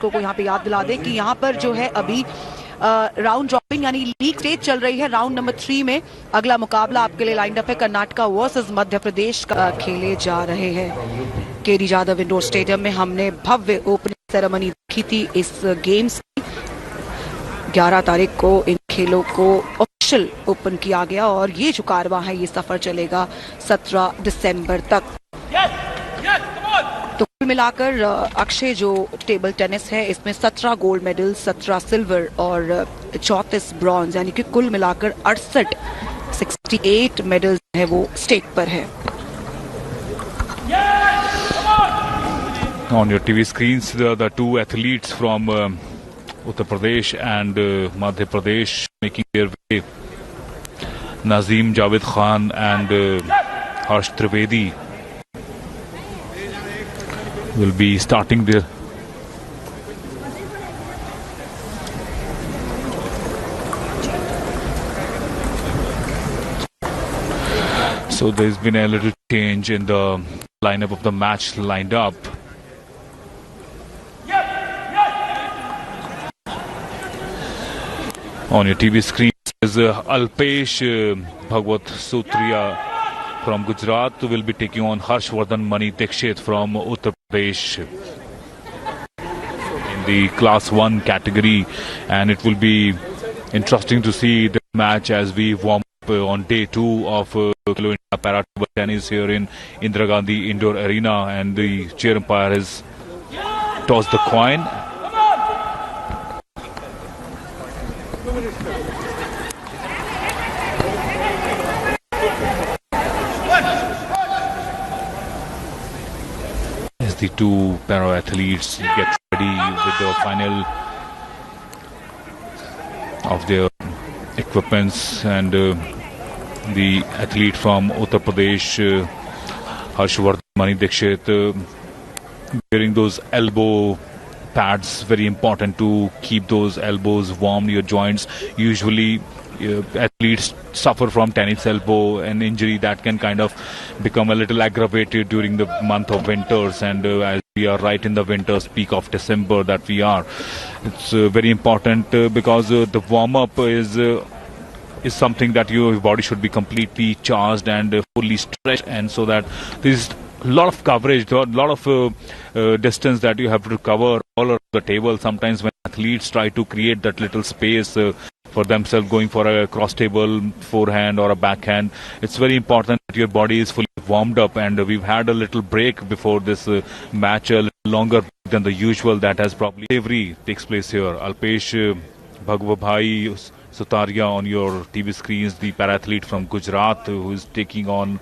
को यहाँ पे याद दिला दें कि यहाँ पर जो है अभी राउंड रॉबिन यानी लीग स्टेज चल रही है। राउंड नंबर 3 में अगला मुकाबला आपके लिए लाइंड अप है। कर्नाटका वर्सेस मध्य प्रदेश का खेले जा रहे हैं। केडी जाधव इंडोर स्टेडियम में हमने भव्य ओपनिंग सेरेमनी देखी थी इस गेम्स की। 11 तारीख को इन खेलों को ऑफिशियल ओपन किया गया और ये जो कारवा है ये सफर चलेगा 17 दिसंबर तक। तो कुल मिलाकर अक्षय जो टेबल टेनिस है इसमें 17 गोल्ड मेडल, 17 सिल्वर और 34 ब्रॉन्ज यानी कि कुल मिलाकर 68 मेडल्स है वो स्टेक पर है। On your TV screens, the two athletes from Uttar Pradesh and Madhya Pradesh making their way. Naazim, Javed Khan and Harsh Trivedi will be starting there. So there's been a little change in the lineup of the match lined up. On your TV screen is Alpesh Bhagwat Sutriya from Gujarat will be taking on Harshvardhan Mani Dikshit from Uttar Pradesh in the class 1 category, and it will be interesting to see the match as we warm up on day 2 of Khelo India Para Games here in Indira Gandhi Indoor Arena, and the chair umpire has tossed the coin. As the two para athletes get ready with the final of their equipments, and the athlete from Uttar Pradesh, Harshvardhan Mani Dikshit, wearing those elbow pads, very important to keep those elbows warm, your joints. Usually athletes suffer from tennis elbow, an injury that can kind of become a little aggravated during the month of winters, and as we are right in the winter's peak of December that we are, it's very important because the warm-up is something that your body should be completely charged and fully stretched, and so that there is a lot of coverage, a lot of distance that you have to cover all over the table. Sometimes when athletes try to create that little space for themselves, going for a cross table forehand or a backhand, it's very important that your body is fully warmed up, and we've had a little break before this match, a little longer than the usual. That has probably every takes place here. Alpesh Bhagwabhai Sutaria on your TV screens, the para-athlete from Gujarat who is taking on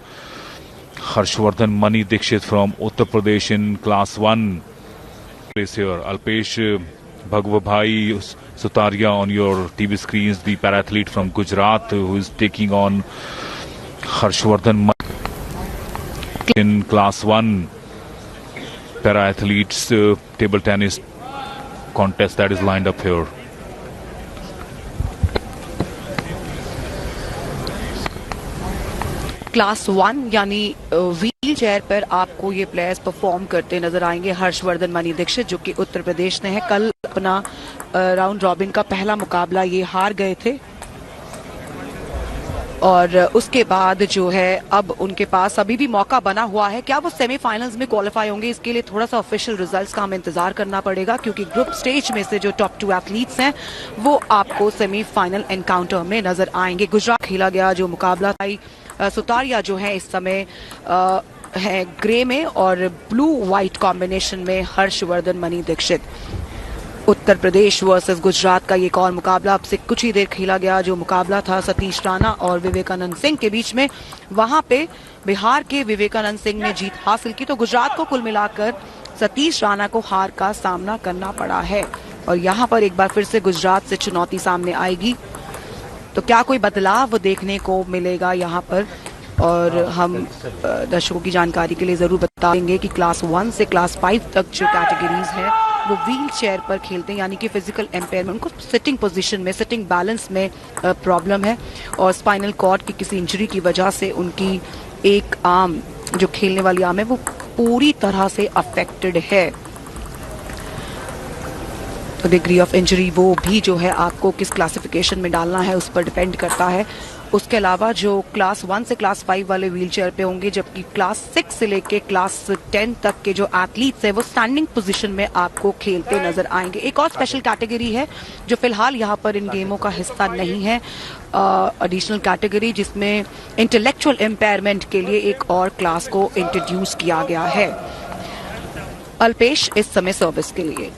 Harshvardhan Mani Dikshit from Uttar Pradesh in class 1. Place here. Alpesh Bhagwabhai Sutaria on your TV screens, the para-athlete from Gujarat who is taking on Harshvardhan Mani in class 1 para-athletes table tennis contest that is lined up here. Class 1 यानी wheel chair पर आपको ये players perform करते नजर आएंगे। हर्षवर्धन मणि दीक्षित जो कि उत्तर प्रदेश ने है, कल अपना राउंड रॉबिन का पहला मुकाबला ये हार गए थे, और उसके बाद जो है अब उनके पास अभी भी मौका बना हुआ है। क्या वो सेमीफाइनल्स में क्वालिफाई होंगे, इसके लिए थोड़ा सा ऑफिशियल रिजल्ट्स का हमें इंतजार करना पड़ेगा, क्योंकि ग्रुप स्टेज में से जो टॉप 2 एथलीट्स हैं वो आपको सेमीफाइनल एनकाउंटर में नजर आएंगे। गुजरात खेला गया जो मुकाबला था, सुतारिया जो है इस समय है ग्रे में और ब्लू व्हाइट कॉम्बिनेशन में हर्षवर्धन मणि दीक्षित। उत्तर प्रदेश वर्सेस गुजरात का एक और मुकाबला अब से कुछ ही देर खेला गया, जो मुकाबला था सतीश राणा और विवेकानंद सिंह के बीच में। वहां पे बिहार के विवेकानंद सिंह ने जीत हासिल की, तो गुजरात को कुल मिलाकर सतीश राणा को हार का सामना करना पड़ा है। और यहां पर एक बार फिर से गुजरात से चुनौती सामने आएगी, तो क्या कोई बदलाव देखने को मिलेगा यहाँ पर। और हम दर्शकों की जानकारी के लिए जरूर बता देंगे कि क्लास 1 से क्लास 5 तक जो कैटेगरीज है वो व्हील चेयर पर खेलते हैं, यानी कि फिजिकल एम्पेयरमेंट, उनको सिटिंग पोजीशन में, सिटिंग बैलेंस में प्रॉब्लम है, और स्पाइनल कॉर्ड की किसी इंजरी की वजह से उनकी एक आर्म, जो खेलने वाली आर्म है, वो पूरी तरह से अफेक्टेड है। तो डिग्री ऑफ इंजरी वो भी जो है आपको किस क्लासिफिकेशन में डालना है उस पर डिपेंड करता है। उसके अलावा जो क्लास 1 से क्लास 5 वाले व्हील चेयर पे होंगे, जबकि क्लास 6 से लेके क्लास 10 तक के जो एथलीट्स है वो स्टैंडिंग पोजीशन में आपको खेलते नजर आएंगे। एक और स्पेशल कैटेगरी है जो फिलहाल यहाँ पर इन गेमों का हिस्सा नहीं है, एडिशनल कैटेगरी, जिसमें इंटेलेक्चुअल इम्पेयरमेंट के लिए एक और क्लास को इंट्रोड्यूस किया गया है। अल्पेश इस समय सर्विस के लिए।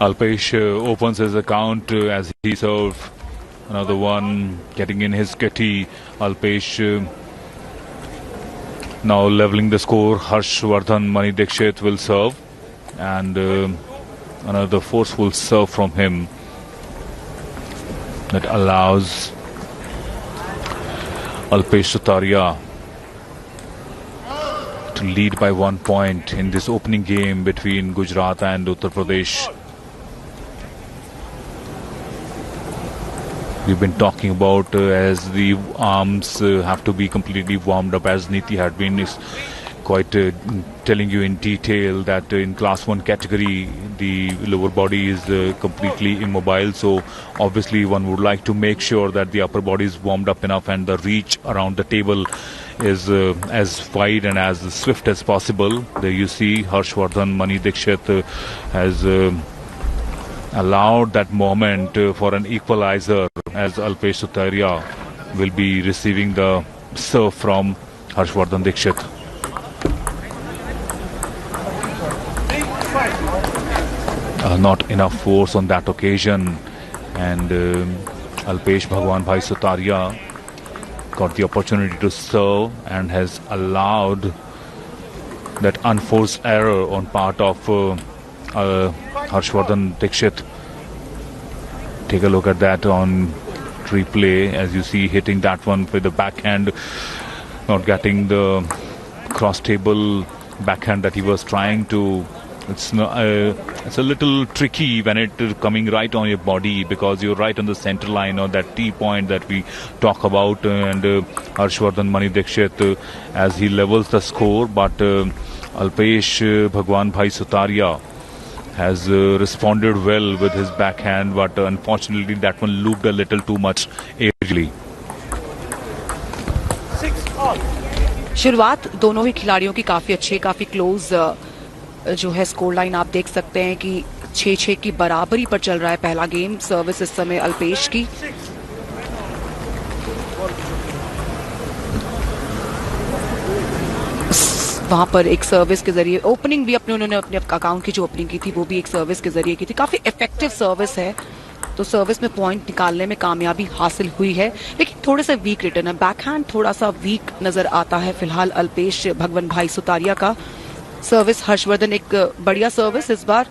Alpesh opens his account as he serves. Another one getting in his kitty. Alpesh now leveling the score. Harshvardhan Mani Dikshit will serve, and another forceful serve from him that allows Alpesh Sutaria to lead by 1 point in this opening game between Gujarat and Uttar Pradesh. We've been talking about as the arms have to be completely warmed up, as Niti had been quite telling you in detail that in class 1 category the lower body is completely immobile, so obviously one would like to make sure that the upper body is warmed up enough and the reach around the table is as wide and as swift as possible. There you see Harshvardhan Mani Dikshit has allowed that moment for an equalizer, as Alpesh Sutaria will be receiving the serve from Harshvardhan Dikshit. Not enough force on that occasion, and Alpesh Bhagwan Bhai Sutaria got the opportunity to serve and has allowed that unforced error on part of Harshvardhan Dikshit. Take a look at that on replay, as you see hitting that one with the backhand, not getting the cross table backhand that he was trying to. It's a little tricky when it is coming right on your body, because you're right on the center line or that T point that we talk about, and Harshvardhan Mani Dikshit as he levels the score, but Alpesh Bhagwan Bhai Sutaria has responded well with his backhand, but unfortunately that one looped a little too much aerially. शुरुआत दोनों ही खिलाड़ियों की काफी अच्छी, काफी close जो है score line आप देख सकते हैं कि 6-6 की बराबरी पर चल रहा है पहला गेम। सर्विस इस समय अल्पेश की। वहां पर एक सर्विस के जरिए ओपनिंग भी उन्होंने अपने अकाउंट की जो ओपनिंग की थी वो भी एक सर्विस के जरिए की थी। काफी इफेक्टिव सर्विस है, तो सर्विस में पॉइंट निकालने में कामयाबी हासिल हुई है, लेकिन थोड़े से वीक रिटर्न है। बैकहैंड थोड़ा सा वीक नजर आता है फिलहाल अल्पेश भगवान भाई सुतारिया का। सर्विस हर्षवर्धन एक बढ़िया सर्विस इस बार।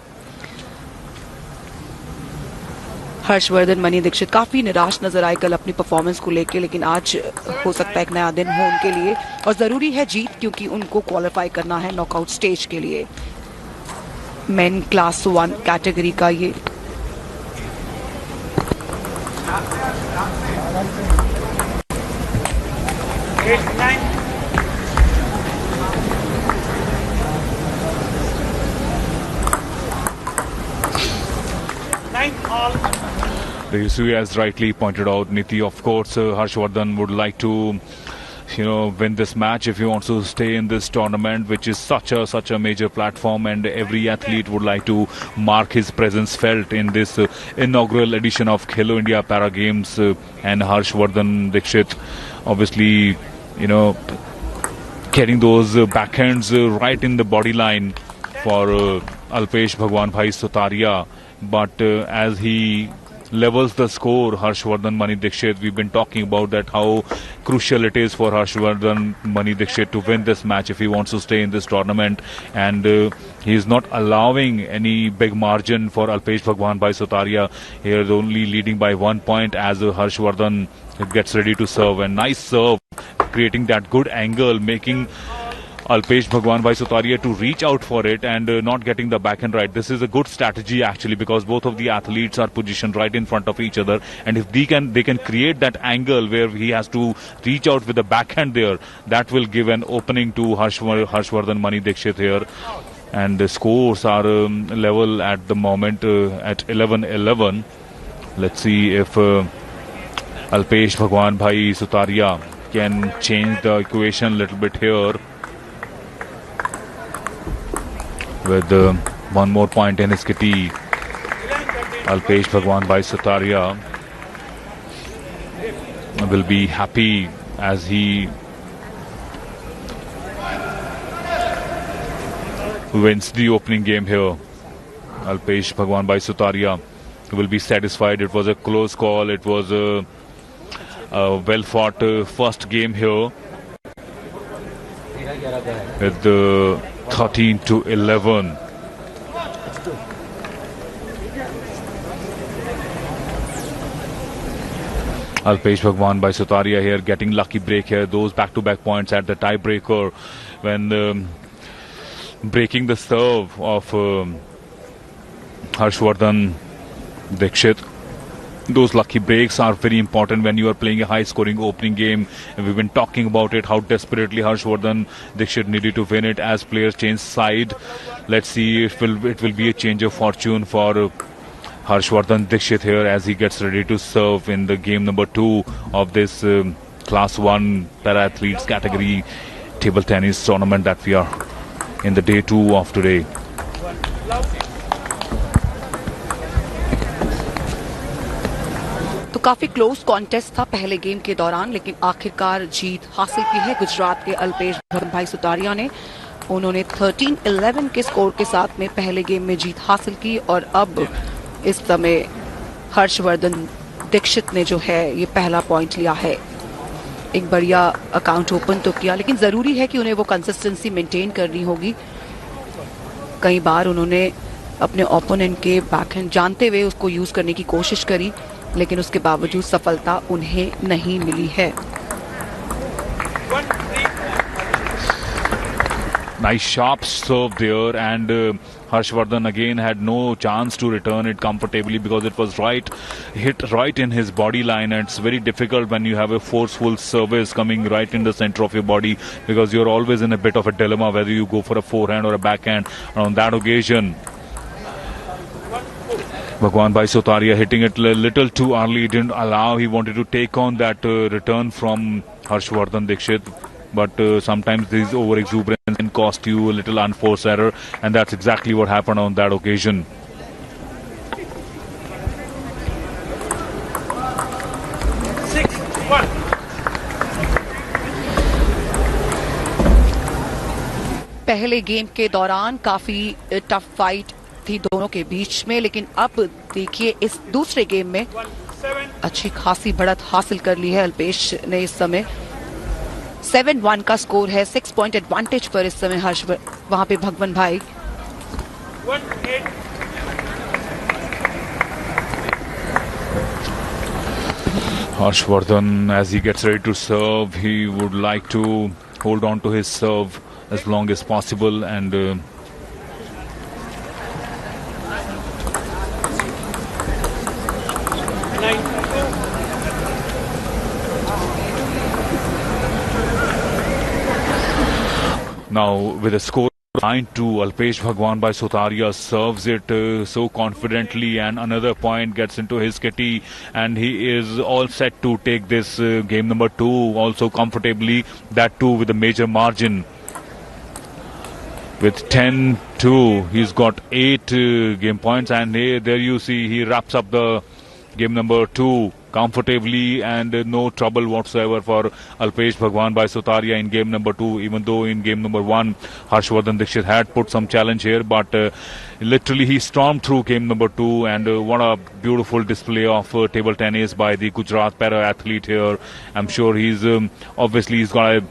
हर्षवर्धन मनी दीक्षित काफी निराश नजर आए कल अपनी परफॉर्मेंस को लेके, लेकिन आज हो सकता है एक नया दिन हो उनके लिए, और जरूरी है जीत क्योंकि उनको क्वालिफाई करना है नॉकआउट स्टेज के लिए। मेन क्लास 1 कैटेगरी का ये You see, as rightly pointed out, Niti, of course, Harshvardhan would like to, win this match if he wants to stay in this tournament, which is such a major platform, and every athlete would like to mark his presence felt in this inaugural edition of Khelo India Para Games. And Harshvardhan Dikshit, obviously, getting those backhands right in the body line for Alpesh Bhagwan Bhai Sutaria, but as he levels the score, Harshvardhan Mani Dikshit, we've been talking about that, how crucial it is for Harshvardhan Mani Dikshit to win this match if he wants to stay in this tournament, and he is not allowing any big margin for Alpesh Bhagwan Bhai Sutaria. He is only leading by 1 point as Harshvardhan gets ready to serve, and nice serve, creating that good angle, making Alpesh Bhagwan Bhai Sutaria to reach out for it and not getting the backhand right. This is a good strategy actually, because both of the athletes are positioned right in front of each other, and if they can create that angle where he has to reach out with the backhand there, that will give an opening to Harshvardhan Mani Dikshit here. And the scores are level at the moment at 11-11. Let's see if Alpesh Bhagwan Bhai Sutaria can change the equation a little bit here with one more point in his kitty. Alpesh Bhagwan Bhai Sutaria will be happy as he wins the opening game here. Alpesh Bhagwan Bhai Sutaria will be satisfied. It was a close call. It was a well fought first game here with 13-11. Alpesh Bhagwan Bhai Sutaria here getting lucky break here. Those back-to-back points at the tiebreaker when breaking the serve of Harshvardhan Dikshit. Those lucky breaks are very important when you are playing a high-scoring opening game. And we've been talking about it, how desperately Harshvardhan Dikshit needed to win it as players change side. Let's see if it will be a change of fortune for Harshvardhan Dikshit here as he gets ready to serve in the game number 2 of this Class 1 para-athletes category table tennis tournament that we are in the day 2 of today. तो काफी close contest था पहले game के दौरान, लेकिन आखिरकार जीत हासिल की है गुजरात के अल्पेश भगवान भाई सुतारिया ने। उन्होंने 13-11 के स्कोर के साथ में पहले गेम में जीत हासिल की और अब इस समय हर्षवर्धन दीक्षित ने जो है ये पहला पॉइंट लिया है। एक बढ़िया अकाउंट ओपन तो किया, लेकिन जरूरी है कि उन्हें वो कंसिस्टेंसी मेंटेन करनी होगी। कई बार उन्होंने अपने ओपोनेंट के बैकहैंड जानते हुए उसको यूज करने की कोशिश करी, लेकिन उसके बावजूद सफलता उन्हें नहीं मिली है। Nice sharp serve there, and Harshvardhan again had no chance to return it comfortably because it was hit right in his body line, and it's very difficult when you have a forceful service coming right in the center of your body, because you're always in a bit of a dilemma whether you go for a forehand or a backhand. And on that occasion, Bhagwan Bhai Sutaria hitting it a little too early, didn't allow. He wanted to take on that return from Harshvardhan Dikshit. But sometimes this over exuberance can cost you a little unforced error, and that's exactly what happened on that occasion. पहले game के दौरान काफी tough fight थी दोनों के बीच में, लेकिन अब देखिए इस दूसरे गेम में अच्छी खासी बढ़त हासिल कर ली है अल्पेश ने। इस समय 7-1 का स्कोर है, 6 पॉइंट एडवांटेज पर इस समय वहां पे भगवान भाई। Harshvardhan, as he gets ready to serve, he would like to hold on to his serve as long as possible, and now with a score 9-2, Alpesh Bhagwan Bhai Sutaria serves it so confidently, and another point gets into his kitty, and he is all set to take this game number 2 also comfortably, that too with a major margin. With 10-2, he's got 8 game points, and there you see he wraps up the game number 2 comfortably, and no trouble whatsoever for Alpesh Bhagwan Bhai Sutaria in game number 2, even though in game number 1 Harshvardhan Dikshit had put some challenge here, but literally he stormed through game number 2, and what a beautiful display of table tennis by the Gujarat para athlete here. I'm sure he's obviously he's got a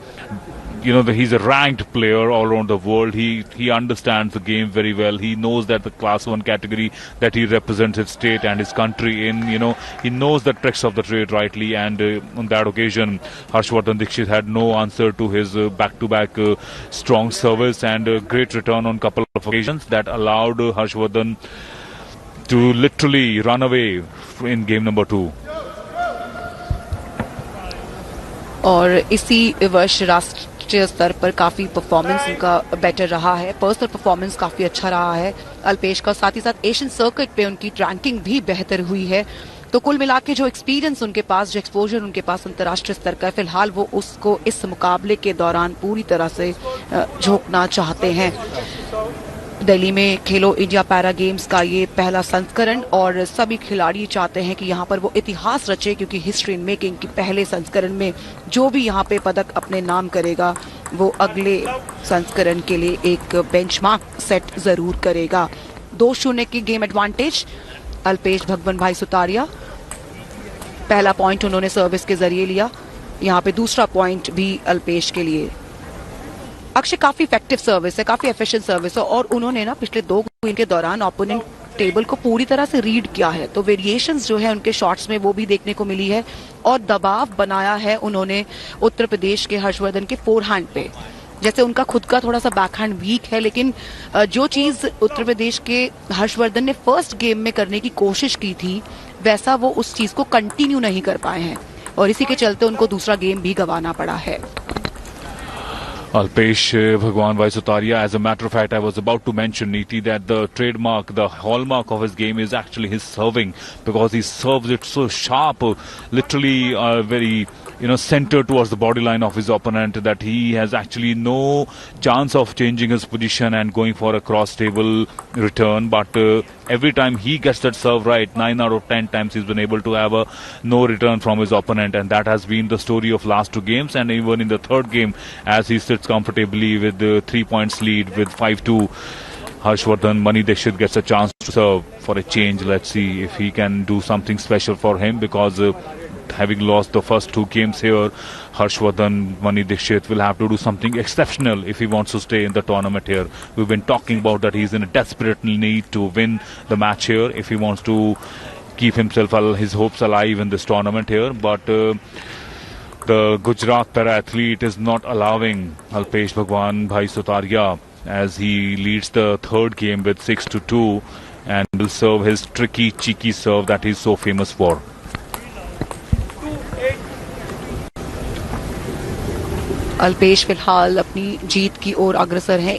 he's a ranked player all around the world. He understands the game very well. He knows that the class 1 category that he represents his state and his country in, he knows the tricks of the trade rightly. And on that occasion, Harshvardhan Dixit had no answer to his back-to-back strong service and great return on couple of occasions that allowed Harshvardhan to literally run away in game number 2. और इसी वर्ष राष्ट्रीय स्तर पर काफी performance उनका better रहा है, पर्सनल परफॉर्मेंस काफी अच्छा रहा है अल्पेश का, साथ ही साथ एशियन सर्किट पे उनकी रैंकिंग भी बेहतर हुई है। तो कुल मिला के जो एक्सपीरियंस उनके पास, जो एक्सपोजर उनके पास अंतर्राष्ट्रीय स्तर का है, फिलहाल वो उसको इस मुकाबले के दौरान पूरी तरह से झोंकना चाहते हैं। दिल्ली में खेलो इंडिया पैरा गेम्स का ये पहला संस्करण और सभी खिलाड़ी चाहते हैं कि यहाँ पर वो इतिहास रचे, क्योंकि हिस्ट्री इन मेकिंग की पहले संस्करण में जो भी यहाँ पे पदक अपने नाम करेगा वो अगले संस्करण के लिए एक बेंचमार्क सेट जरूर करेगा। 2-0 की गेम एडवांटेज अल्पेश भगवान भाई सुतारिया, पहला पॉइंट उन्होंने सर्विस के जरिए लिया, यहाँ पे दूसरा पॉइंट भी अल्पेश के लिए। अक्षय काफी इफेक्टिव सर्विस है, काफी एफिशिएंट सर्विस है और उन्होंने ना पिछले 2 गेम के दौरान ओपोनेंट टेबल को पूरी तरह से रीड किया है, तो वेरिएशंस जो है उनके शॉट्स में वो भी देखने को मिली है और दबाव बनाया है उन्होंने उत्तर प्रदेश के हर्षवर्धन के फोरहैंड पे। जैसे उनका खुद का थोड़ा सा बैकहैंड वीक है, लेकिन जो चीज उत्तर प्रदेश के हर्षवर्धन ने फर्स्ट गेम में करने की कोशिश की थी वैसा वो उस चीज को कंटिन्यू नहीं कर पाए हैं और इसी के चलते उनको दूसरा गेम भी गंवाना पड़ा है। Alpesh Bhagwan Bhai Sutaria, as a matter of fact, I was about to mention, Neeti, that the trademark, the hallmark of his game is actually his serving, because he serves it so sharp, literally very, centered towards the body line of his opponent, that he has actually no chance of changing his position and going for a cross-table return. But every time he gets that serve right, 9 out of 10 times he's been able to have a no return from his opponent, and that has been the story of last 2 games. And even in the third game, as he sits comfortably with the 3 points lead with 5-2, Harshvardhan Mani Dixit gets a chance to serve for a change. Let's see if he can do something special for him, because having lost the first 2 games here, Harshvardhan Mani Dixit will have to do something exceptional if he wants to stay in the tournament here. We've been talking about that he's in a desperate need to win the match here if he wants to keep himself, his hopes alive in this tournament here. But the Gujarat para athlete is not allowing Alpesh Bhagwan Bhai Sutaria, as he leads the third game with 6-2 and will serve his tricky, cheeky serve that he's so famous for. Alpesh फिलहाल अपनी जीत की ओर अग्रसर है।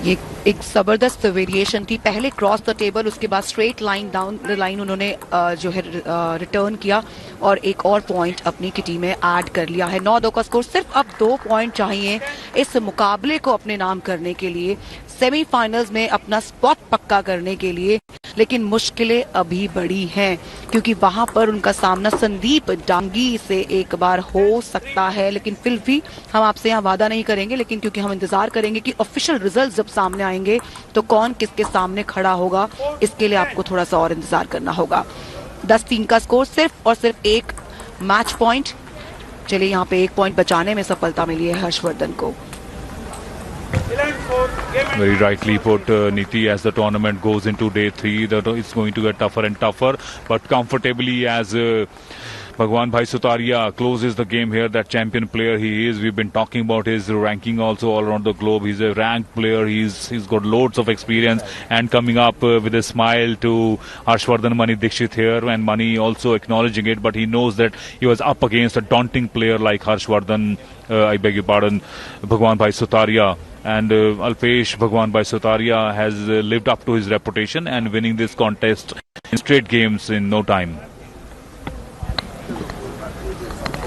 ये एक जबरदस्त variation थी, पहले क्रॉस द टेबल, उसके बाद straight line down the line उन्होंने जो है रिटर्न किया और एक और पॉइंट अपनी किटी में ऐड कर लिया है। 9-2 का स्कोर। सिर्फ अब 2 पॉइंट चाहिए इस मुकाबले को अपने नाम करने के लिए, सेमीफाइनल्स में अपना स्पॉट पक्का करने के लिए, लेकिन मुश्किलें अभी बड़ी हैं क्योंकि वहां पर उनका सामना संदीप डांगी से एक बार हो सकता है, लेकिन फिर भी हम आपसे यहाँ वादा नहीं करेंगे, लेकिन क्योंकि हम इंतजार करेंगे कि ऑफिशियल रिजल्ट जब सामने आएंगे तो कौन किसके सामने खड़ा होगा, इसके लिए आपको थोड़ा सा और इंतजार करना होगा। 10-3 का स्कोर, सिर्फ और सिर्फ 1 मैच पॉइंट। चलिए यहाँ पे 1 पॉइंट बचाने में सफलता मिली है हर्षवर्धन को। Very rightly put, Niti, as the tournament goes into day 3, it's going to get tougher and tougher, but comfortably as Bhagwan Bhai Sutaria closes the game here, that champion player he is. We've been talking about his ranking also all around the globe. He's a ranked player. He's got loads of experience, and coming up with a smile to Harshvardhan Mani Dixit here, and Mani also acknowledging it, but he knows that he was up against a daunting player like Harshvardhan, I beg your pardon, Bhagwan Bhai Sutaria. And Alpesh Bhagwan Bhai Sutaria has lived up to his reputation and winning this contest in straight games in no time.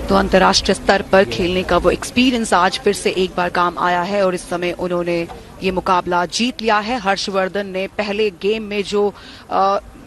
तो अंतर्राष्ट्रीय स्तर पर खेलने का वो experience आज फिर से एक बार काम आया है और इस समय उन्होंने ये मुकाबला जीत लिया है। हर्षवर्धन ने पहले गेम में जो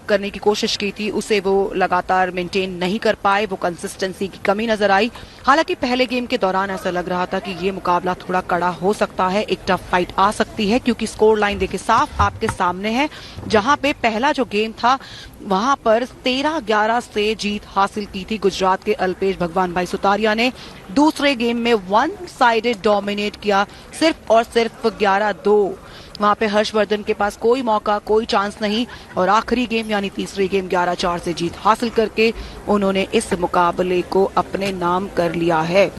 करने की कोशिश की थी उसे वो लगातार मेंटेन नहीं कर पाए, वो कंसिस्टेंसी की कमी नजर आई। हालांकि पहले गेम के दौरान ऐसा लग रहा था कि ये मुकाबला थोड़ा कड़ा हो सकता है, एक टफ फाइट आ सकती है, क्योंकि स्कोर लाइन देखिए साफ आपके सामने है। जहां पे पहला जो गेम था वहां पर 13-11 से जीत हासिल की थी गुजरात के अल्पेश भगवान भाई सुतारिया ने। दूसरे गेम में वन साइडेड डोमिनेट किया, सिर्फ और सिर्फ 11-2। वहां पे हर्षवर्धन के पास कोई मौका, कोई चांस नहीं, और आखिरी गेम यानी तीसरे गेम 11-4 से जीत हासिल करके उन्होंने इस मुकाबले को अपने नाम कर लिया है।